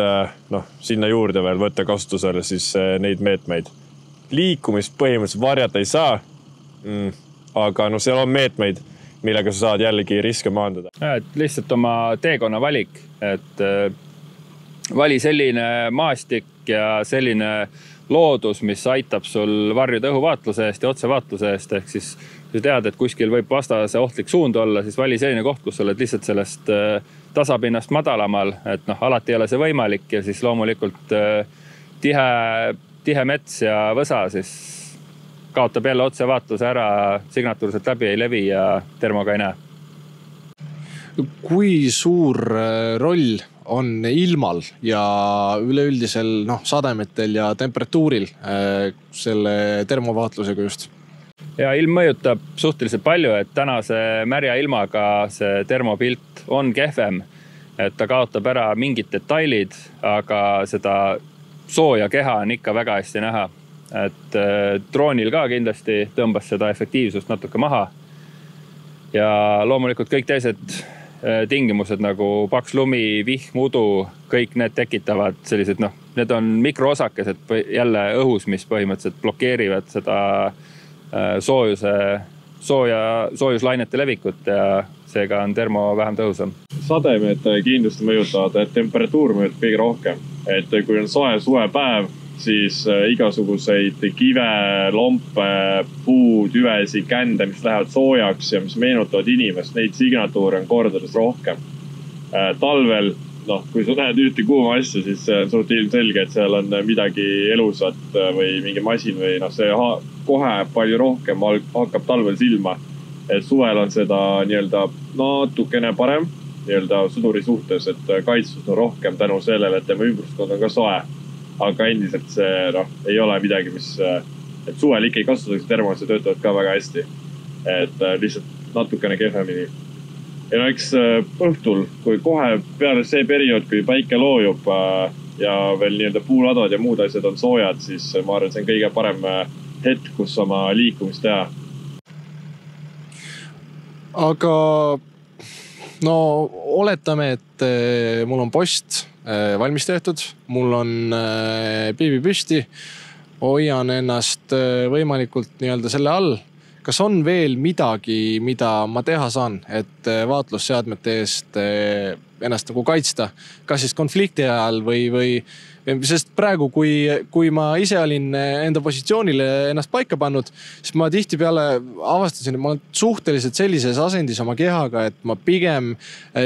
sinna juurde veel võtta kasutusele siis neid meetmeid. Liikumist põhimõtteliselt varjata ei saa, aga seal on meetmeid, millega sa saad jällegi riske maandada. Et lihtsalt oma teekonna valik, et vali selline maastik ja selline loodus, mis aitab sul varjuda õhuvaatluse eest ja otsevaatluse eest, ehk siis kui tead, et kuskil võib vastase ohtlik suund olla, siis vali selline koht, kus oled lihtsalt sellest tasapinnast madalamal, et alati ei ole see võimalik ja siis loomulikult tihe mets ja võsa siis kaotab jälle otsevaatluse ära, signatuur sealt läbi ei levi ja termoga ei näe. Kui suur roll on ilmal ja üleüldisel sademetel ja temperatuuril selle termovaatusega just? Ja ilm mõjutab suhteliselt palju, et tänase märja ilmaga see termopilt on kehvem, et ta kaotab ära mingid detailid, aga seda sooja keha on ikka väga hästi näha. Et droonil ka kindlasti tõmbas seda efektiivsust natuke maha. Ja loomulikult kõik teised tingimused nagu paks lumi, vihm, udu, kõik need tekitavad sellised, need on mikroosakesed jälle õhus, mis põhimõtteliselt blokeerivad seda soojuslainete levikut ja seega on termo vähem tõhusam. Sademed kindlasti mõjutavad, temperatuur mõjutab kõige rohkem. Et kui on soe suvepäev, siis igasuguseid kive, lompe, puud, üvesi, kände, mis lähevad soojaks ja mis meenutavad inimest, neid signatuure on kordades rohkem. Talvel, kui sa näed ühte kuuma asja, siis on suht ilmselge, et seal on midagi elusat või mingi masin või see kohe palju rohkem hakkab talvel silma. Et suvel on seda nii-öelda natukene parem nii-öelda sõduri suhtes, et kaitstus on rohkem tänu sellele, et tema ümbruskond on ka soe. Aga endiselt see ei ole midagi, et suvel ikka ei kasutatakse termosse, töötavad ka väga hästi. Et lihtsalt natukene kehvemini. ja no eks õhtul, kui kohe peale see periood, kui päike loojub ja veel nii-öelda puuladvad ja muud asjad on soojad, siis ma arvan, see on kõige parem hetk, kus oma liikumist teha. Aga no oletame, et mul on post valmis tehtud, mul on piibi püsti, hoian ennast võimalikult nii-öelda selle all. Kas on veel midagi, mida ma teha saan, et vaatlusseadmete eest ennast nagu kaitsta? Kas siis konflikti ajal või sest praegu, kui ma ise olin enda positsioonile ennast paika pannud, siis ma tihtipeale avastasin, et ma olen suhteliselt sellises asendis oma kehaga, et ma pigem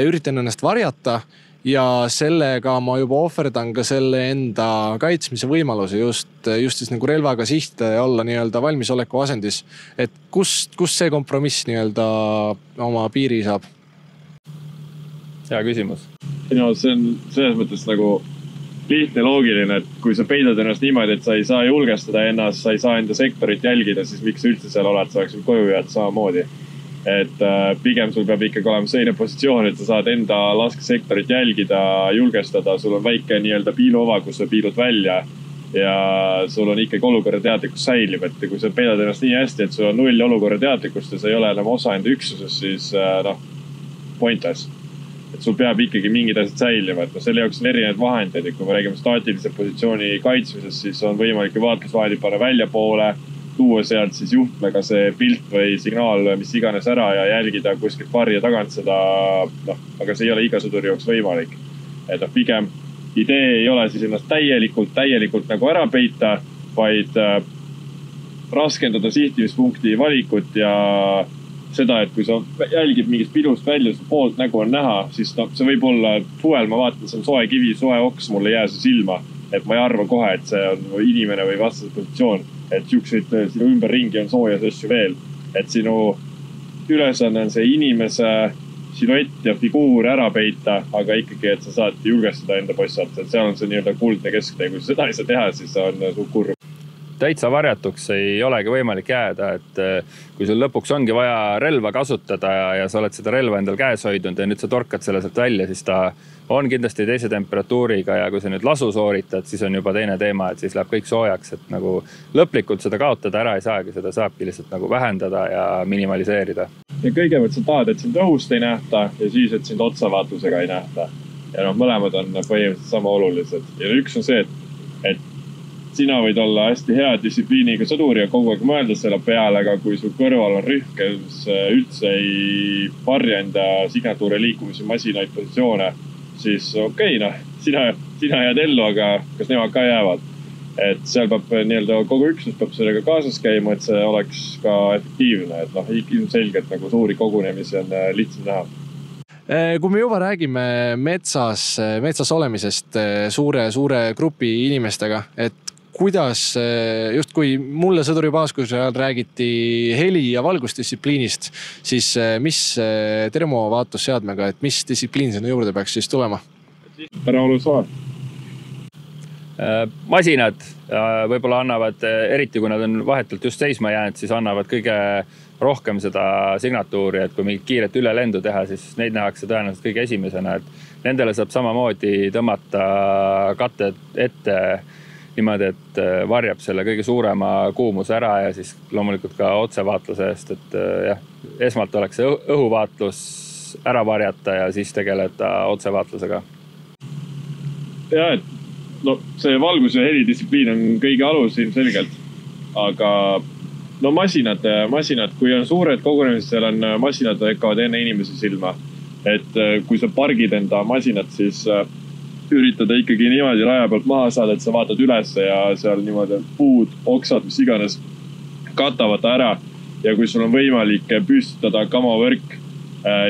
üritan ennast varjata ja sellega ma juba ohverdan ka selle enda kaitsmise võimaluse just siis nagu relvaga sihtida ja olla nii-öelda valmisoleku asendis. Et kus see kompromiss nii-öelda oma piiri saab? Hea küsimus. No, see on selles mõttes nagu lihtne loogiline, et kui sa peidad ennast niimoodi, et sa ei saa julgestada ennast, sa ei saa enda sektorit jälgida, siis miks üldse seal oled, sa oleks koju jääd samamoodi. Et pigem sul peab ikkagi olema selline positsioon, et sa saad enda laskesektorit jälgida, julgestada, sul on väike nii-öelda piiluova, kus sa piilud välja ja sul on ikkagi olukorra teadlikkus säilib, et kui sa peidad ennast nii hästi, et sul on 0 olukorra teadlikkust ja sa ei ole enam osa enda üksuses, siis pointless. Et sul peab ikkagi mingid asjad säilima, et selle jaoks on erinevad vahendid, et kui me räägime staatilise positsiooni kaitsmisest, siis on võimalik vaatlusvahendid panna välja poole, tuua sealt siis juhtmega see pilt või signaal, mis iganes ära ja jälgida kuskilt varja tagant seda, aga see ei ole iga sõduri jaoks võimalik. Et pigem idee ei ole siis ennast täielikult nagu ära peita, vaid raskendada sihtimispunkti valikut ja seda, et kui sa jälgid mingist pilust välja, see poolt nägu on näha, siis see võib olla suvel, ma vaatan, see on soe kivi, soe oks, mul ei jää see silma, et ma ei arva kohe, et see on inimene või vastased positsioon. Et siukseid sinu ümberringi on soojas asju veel. Et sinu ülesanne on see inimese siluett ja figuur ära peita, aga ikkagi, et sa saad julgestada enda poissalt. Et seal on see nii-öelda kuldne kesktee. Kui seda ei saa teha, siis on su kurv. Täitsa varjatuks ei olegi võimalik jääda, et kui sul lõpuks ongi vaja relva kasutada ja sa oled seda relva endal käes hoidnud ja nüüd sa torkad selle sealt välja, siis ta on kindlasti teise temperatuuriga ja kui sa nüüd lasu sooritad, siis on juba teine teema, et siis läheb kõik soojaks, et nagu lõplikult seda kaotada ära ei saagi, seda saabki lihtsalt nagu vähendada ja minimaliseerida. Ja kõigepealt sa tahad, et sind õhust ei nähta ja siis, et sind otsavaatusega ei nähta. Ja mõlemad on põhimõtteliselt sama olulised. Ja üks on see, et sina võid olla hästi hea distsipliiniga sõdur ja kogu aeg mõelda selle peale, aga kui sul kõrval on rühm, kes üldse ei varja enda signatuure liikumise masinaid positsioone, siis okei, sina jääd ellu, aga kas nemad ka jäävad? Et seal peab nii-öelda kogu üksus peab sellega kaasas käima, et see oleks ka efektiivne, et ilmselgelt nagu suuri kogunemisi on lihtsam näha. Kui me juba räägime metsas olemisest suure grupi inimestega, et kuidas just kui mulle sõduripaaskuuse ajal räägiti heli- ja valgusdistsipliinist, siis mis termovaatlusseadmega, et mis distsipliin sinna juurde peaks siis tulema? Ära ole soe. Masinad võib-olla annavad, eriti kui nad on vahetult just seisma jäänud, siis annavad kõige rohkem seda signatuuri, et kui mingit kiiret ülelendu teha, siis neid nähakse tõenäoliselt kõige esimesena, et nendele saab samamoodi tõmmata katted ette niimoodi, et varjab selle kõige suurema kuumuse ära ja siis loomulikult ka otsevaatluse eest, et esmalt oleks õhuvaatlus ära varjata ja siis tegeleda otsevaatlusega. Ja, et see valgus- ja helidistsipliin on kõige alus ilmselgelt, aga masinad, kui on suured kogunemised, seal on masinad hakkavad enne inimesi silma, et kui sa pargid enda masinat, siis üritada ikkagi niimoodi raja pealt maha saada, et sa vaatad üles ja seal niimoodi puud, oksad, mis iganes katavad ta ära. Ja kui sul on võimalik püstitada kamavõrk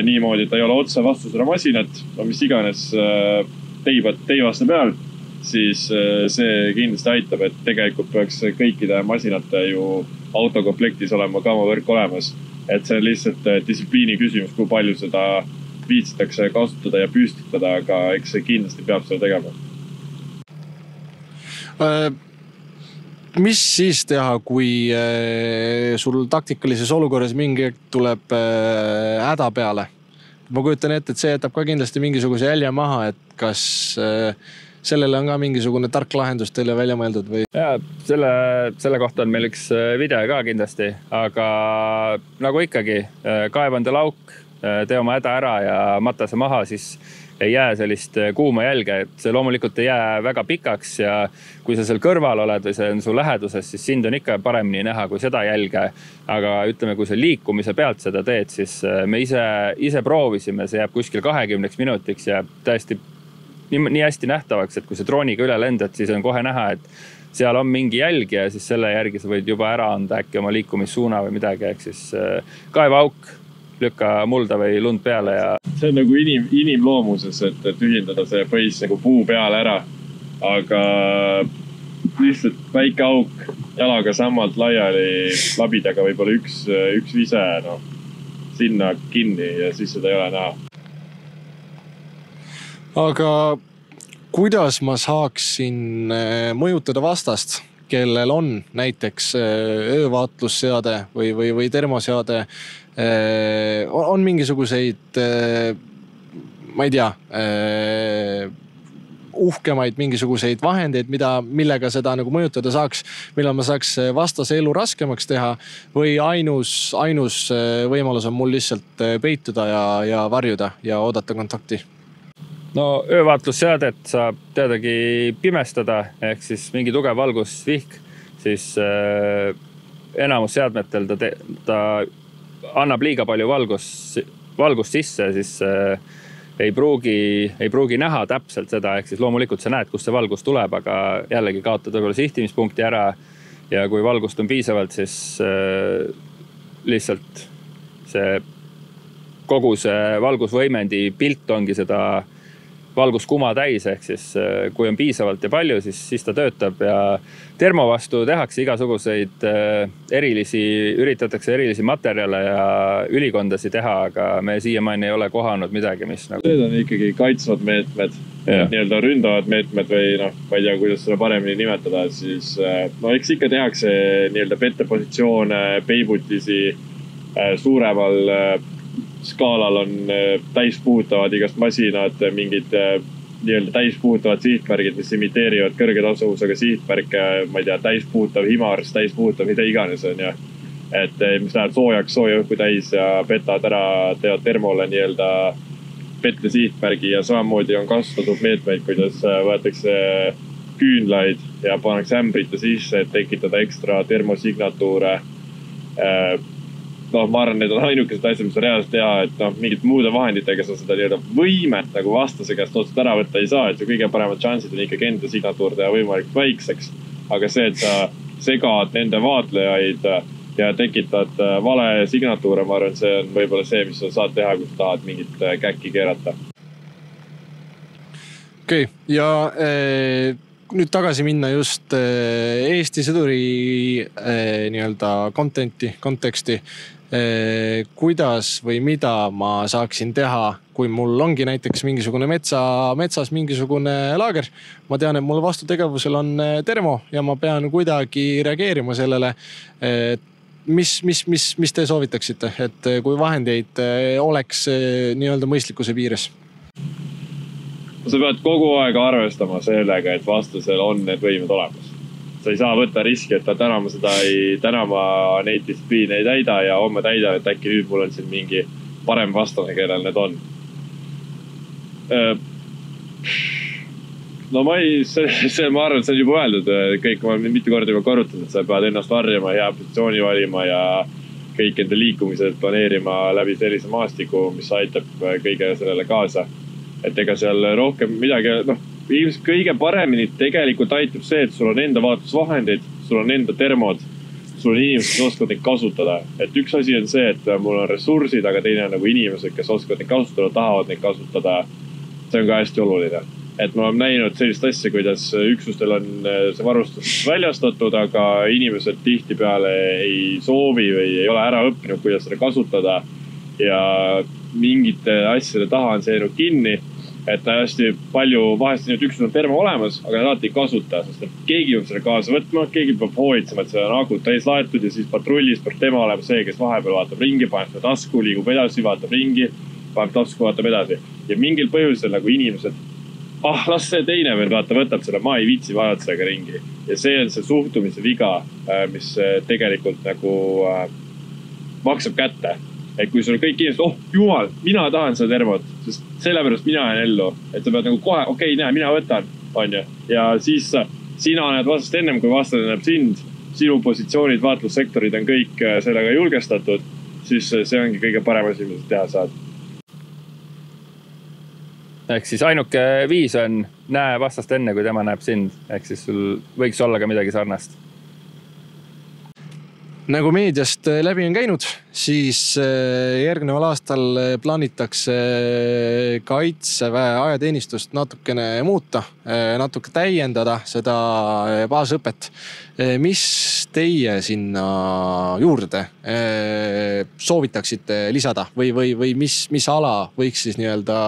niimoodi, et ta ei ole otse vastu seda masinat, mis iganes teivaste peal, siis see kindlasti aitab, et tegelikult peaks kõikide masinate ju autokomplektis olema kamavõrk olemas. Et see on lihtsalt distsipliini küsimus, kui palju seda viitsitakse kasutada ja püstitada, aga eks see kindlasti peab seda tegema. Mis siis teha, kui sul taktikalises olukorras mingi tuleb häda peale? ma kujutan ette, et see jätab ka kindlasti mingisuguse jälje maha, et kas sellele on ka mingisugune tark lahendus teile välja mõeldud või? Ja selle kohta on meil üks video ka kindlasti, aga nagu ikkagi, kaeva endale auk, tee oma häda ära ja mata see maha, siis ei jää sellist kuuma jälge, et see loomulikult ei jää väga pikaks ja kui sa seal kõrval oled või see on su läheduses, siis sind on ikka paremini näha kui seda jälge. Aga ütleme, kui sa liikumise pealt seda teed, siis me ise proovisime, see jääb kuskil 20 minutiks ja täiesti nii hästi nähtavaks, et kui sa drooniga üle lendad, siis on kohe näha, et seal on mingi jälg ja siis selle järgi sa võid juba ära anda äkki oma liikumissuuna või midagi, ehk siis kaeva auk, lükka mulda või lund peale ja... See on nagu inimloomuses, et ühildada see põis nagu puu peale ära. Aga lihtsalt väike auk, jalaga sammalt laiali, labidaga võib-olla üks vise, sinna kinni ja siis seda ei ole näha. Aga kuidas ma saaksin mõjutada vastast, kellel on näiteks öövaatlusseade või termoseade, on mingisuguseid, ma ei tea, uhkemaid mingisuguseid vahendeid, millega seda nagu mõjutada saaks, millal ma saaks vastase elu raskemaks teha või ainus võimalus on mul lihtsalt peituda ja varjuda ja oodata kontakti? No öövaatlusseadet saab teadagi pimestada, ehk siis mingi tugev valgusvihk, siis enamus seadmetel ta annab liiga palju valgust sisse, siis ei pruugi näha täpselt seda, ehk siis loomulikult sa näed, kust see valgus tuleb, aga jällegi kaotad võib-olla sihtimispunkti ära ja kui valgust on piisavalt, siis lihtsalt kogu see valgusvõimendi pilt ongi seda valguskuma täis, ehk siis kui on piisavalt ja palju, siis ta töötab ja termo vastu tehakse igasuguseid üritatakse erilisi materjale ja ülikondasi teha, aga me siiamaani ei ole kohanud midagi, mis nagu... Need on ikkagi kaitsvad meetmed, nii-öelda ründavad meetmed või ma ei tea, kuidas seda paremini nimetada, siis eks ikka tehakse nii-öelda pettepositsioone, peibutisi suuremal skaalal on täispuhutavad igast masinad, mingid nii-öelda täispuhutavad sihtmärgid, mis imiteerivad kõrge tasuvusega sihtmärke, ma ei tea, täispuhutav himars, täispuhutav mida iganes on ja et mis läheb sooja õhku täis ja petad ära, teevad termole nii-öelda pette sihtmärgi ja samamoodi on kasutatud meetmeid, kuidas võetakse küünlaid ja pannakse ämbrite sisse, et tekitada ekstra termosignatuure. Ma arvan, need on ainukesed asjad, mis on reaalselt teha, et mingid muude vahenditega sa seda nii-öelda võimet nagu vastase käest otsast ära võtta ei saa, et see kõige paremad šansid on ikkagi enda signatuur teha võimalikult väikseks. Aga see, et sa segad nende vaatlejaid ja tekitad vale signatuure, ma arvan, see on võib-olla see, mis sa saad teha, kui sa tahad mingit käkki keerata. Okei, ja nüüd tagasi minna just Eesti sõduri nii-öelda konteksti. Kuidas või mida ma saaksin teha, kui mul ongi näiteks mingisugune metsas mingisugune laager. Ma tean, et mul vastutegevusel on termo ja ma pean kuidagi reageerima sellele. Mis te soovitaksite, et kui vahendeid oleks nii-öelda mõistlikkuse piires? Sa pead kogu aeg arvestama sellega, et vastasel on need võimed olemas. Sa ei saa võtta riski, et täna ma neid distsipliine ei täida ja homme täidan, et äkki nüüd mul on siin mingi parem vastane, kellel need on. Ma arvan, et see on juba öeldud. Kõik ma mitu korda juba korrutanud, et sa pead ennast varjama, hea positsiooni valima ja kõik enda liikumised planeerima läbi sellise maastiku, mis aitab kõige sellele kaasa. Et ega seal rohkem midagi, ilmselt kõige paremini tegelikult aitab see, et sul on enda vaatlusvahendid, sul on enda termod, sul on inimesed, kes oskavad neid kasutada. Et üks asi on see, et mul on ressursid, aga teine on nagu inimesed, kes oskavad neid kasutada, tahavad neid kasutada. See on ka hästi oluline. Et ma olen näinud sellist asja, kuidas üksustel on see varustus väljastatud, aga inimesed tihtipeale ei soovi või ei ole ära õppinud, kuidas seda kasutada. Ja mingite asjade taha on see kinni. Et hästi palju vahest nüüd üksus on termo olemas, aga nad alati ei kasuta, sest keegi on selle kaasa võtma, keegi peab hoolitsema, et see on akut täis laetud ja siis patrullis peab tema olema see, kes vahepeal vaatab ringi, paneb seda tasku, liigub edasi, vaatab ringi paneb tasku, vaatab edasi. Ja mingil põhjusel nagu inimesed, las see teine veel võtab selle, ma ei viitsi vaadata sellega ringi. Ja see on see suhtumise viga, mis tegelikult nagu maksab kätte. Et kui sul kõik inimesed, jumal, mina tahan seda termot, sest sellepärast mina jään ellu. Et sa pead nagu kohe, näe, mina võtan, on ju. Ja siis sina näed vastast ennem, kui vastane näeb sind. Sinu positsioonid, vaatlussektorid on kõik sellega julgestatud, siis see ongi kõige parem asi, mida teha saad. Ehk siis ainuke viis on näe vastast enne, kui tema näeb sind. Ehk siis sul võiks olla ka midagi sarnast. Nagu meediast läbi on käinud, siis järgneval aastal plaanitakse Kaitseväe ajateenistust natukene muuta, natuke täiendada seda baasõpet. Mis teie sinna juurde soovitaksite lisada või mis ala võiks siis nii-öelda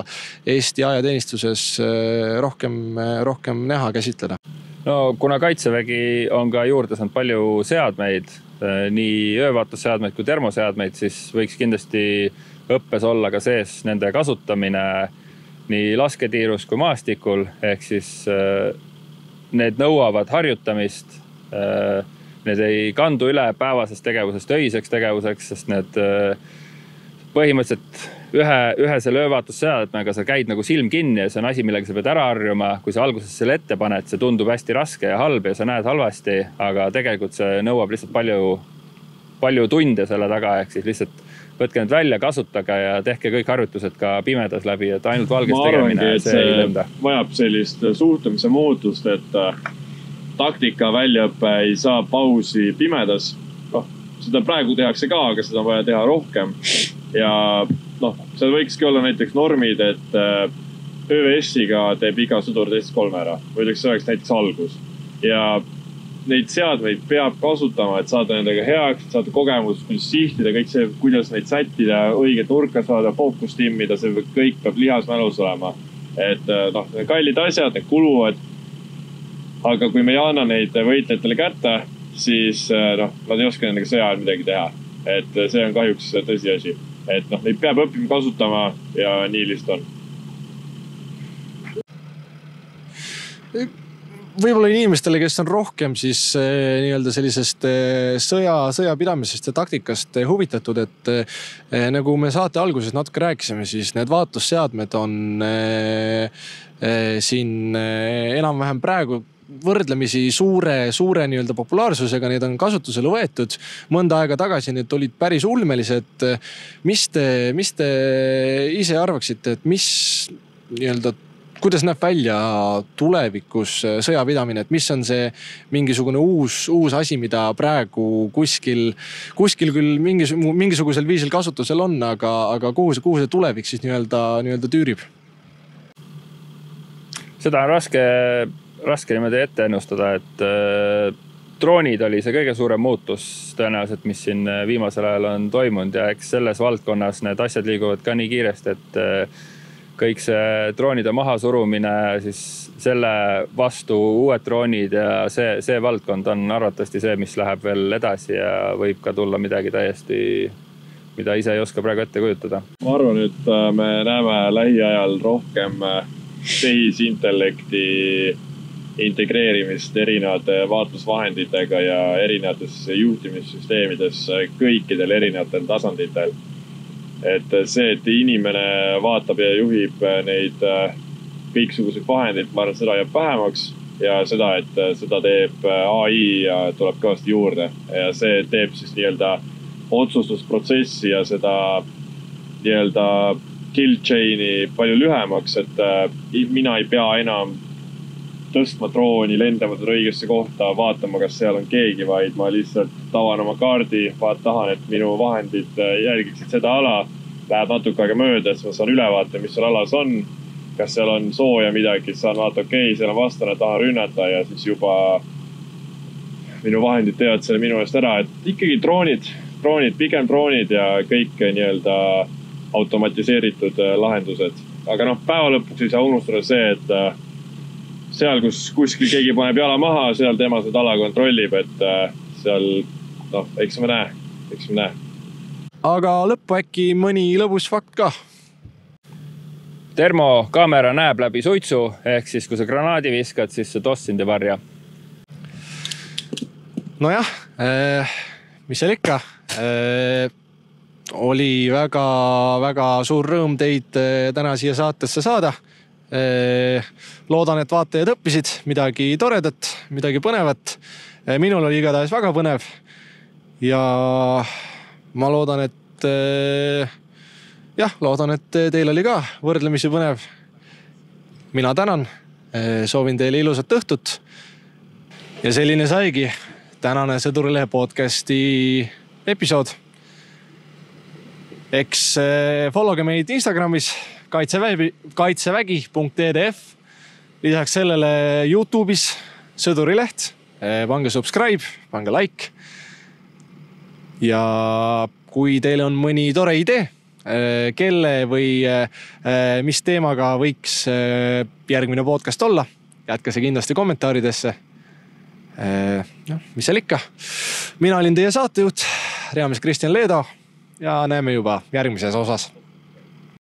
Eesti ajateenistuses rohkem näha, käsitleda? No kuna Kaitsevägi on ka juurde saanud palju seadmeid, nii öövaatusseadmeid kui termoseadmeid, siis võiks kindlasti õppes olla ka sees nende kasutamine nii lasketiirus kui maastikul. Ehk siis need nõuavad harjutamist. Need ei kandu üle päevasest tegevusest öiseks tegevuseks, sest need põhimõtteliselt ühe selle öövaatusseadmega sa käid nagu silm kinni ja see on asi, millega sa pead ära harjuma. Kui sa alguses selle ette paned, see tundub hästi raske ja halb ja sa näed halvasti, aga tegelikult see nõuab lihtsalt palju tunde selle taga. Ehk siis lihtsalt võtke need välja, kasutage ja tehke kõik harjutused ka pimedas läbi, et ainult valges tegemine see ei lenda. Vajab sellist suhtumise muutust, et taktika väljaõppe ei saa pausi pimedas. Seda praegu tehakse ka, aga seda on vaja teha rohkem. Ja see võikski olla näiteks normid, et ÖVS-iga teeb iga sõdur teist 3 ära. Võidaks see oleks näiteks algus. Ja neid seadmeid peab kasutama, et saada nendega heaks, et saada kogemus, kuidas sihtida, kõik see, kuidas neid sättida, õiget nurka saada, fookus timmida, see kõik peab lihasmälus olema. Et kallid asjad, need kuluvad. Aga kui me ei anna neid võitlejatele kätte, siis nad ei oska nendega sõja midagi teha. Et see on kahjuks tõsi asi. Et neid peab õppima kasutama ja nii lihtsalt on. Võib-olla inimestele, kes on rohkem siis nii-öelda sellisest sõjapidamisest ja taktikast huvitatud, et nagu me saate alguses natuke rääkisime, siis need vaatlusseadmed on siin enam-vähem praegu võrdlemisi suure nii-öelda populaarsusega, need on kasutusele võetud. Mõnda aega tagasi need olid päris ulmelised. Mis te ise arvaksite, et mis nii-öelda, kuidas näeb välja tulevikus sõjapidamine, et mis on see mingisugune uus asi, mida praegu kuskil küll mingisugusel viisil kasutusel on, aga kuhu see tulevik siis nii-öelda tüürib? Seda on raske niimoodi ette ennustada, et droonid oli see kõige suurem muutus tõenäoliselt, mis siin viimasel ajal on toimunud ja eks selles valdkonnas need asjad liiguvad ka nii kiiresti, et kõik see droonide mahasurumine, siis selle vastu uued droonid ja see valdkond on arvatavasti see, mis läheb veel edasi ja võib ka tulla midagi täiesti, mida ise ei oska praegu ette kujutada. Ma arvan, et me näeme lähiajal rohkem tehisintellekti integreerimist erinevate vaatlusvahenditega ja erinevates juhtimissüsteemides kõikidel erinevatel tasanditel. Et see, et inimene vaatab ja juhib neid kõiksuguseid vahendeid, ma arvan, seda jääb vähemaks ja seda, et seda teeb AI ja tuleb kõvasti juurde. Ja see teeb siis nii-öelda otsustusprotsessi ja seda nii-öelda kill chain'i palju lühemaks, et mina ei pea enam tõstma drooni, lendama seda õigesse kohta, vaatama, kas seal on keegi, vaid ma lihtsalt tavan oma kaardi, tahan, et minu vahendid jälgiksid seda ala, läheb natuke aega mööda, siis ma saan ülevaate, mis seal alas on, kas seal on sooja midagi, saan vaata, seal on vastane, tahan rünnata ja siis juba minu vahendid teevad selle minu eest ära, et ikkagi pigem droonid ja kõik nii-öelda automatiseeritud lahendused. Aga päeva lõpuks ei saa unustada see, et seal, kus kuskil keegi paneb jala maha, seal tema seda ala kontrollib, et seal, eks me näe. Aga lõppu äkki mõni lõbus fakt ka? termokaamera näeb läbi suitsu, ehk siis kui sa granaadi viskad, siis see toss sind ei varja. Nojah, mis seal ikka, oli väga suur rõõm teid täna siia saatesse saada. Loodan, et vaatajad õppisid midagi toredat, midagi põnevat. Minul oli igatahes väga põnev ja ma loodan, et teil oli ka võrdlemisi põnev. Mina tänan, soovin teile ilusat õhtut ja selline saigi tänane Sõdurilehe podcasti episood. Eks followge meid Instagramis kaitsevägi.edf. Lisaks sellele YouTube'is Sõdurileht. Pange subscribe, pange like. Ja kui teil on mõni tore idee, kelle või mis teemaga võiks järgmine podcast olla, jätke see kindlasti kommentaaridesse. Mis seal ikka? Mina olin teie saatejuht, Reamees Kristjan Leedo ja näeme juba järgmises osas.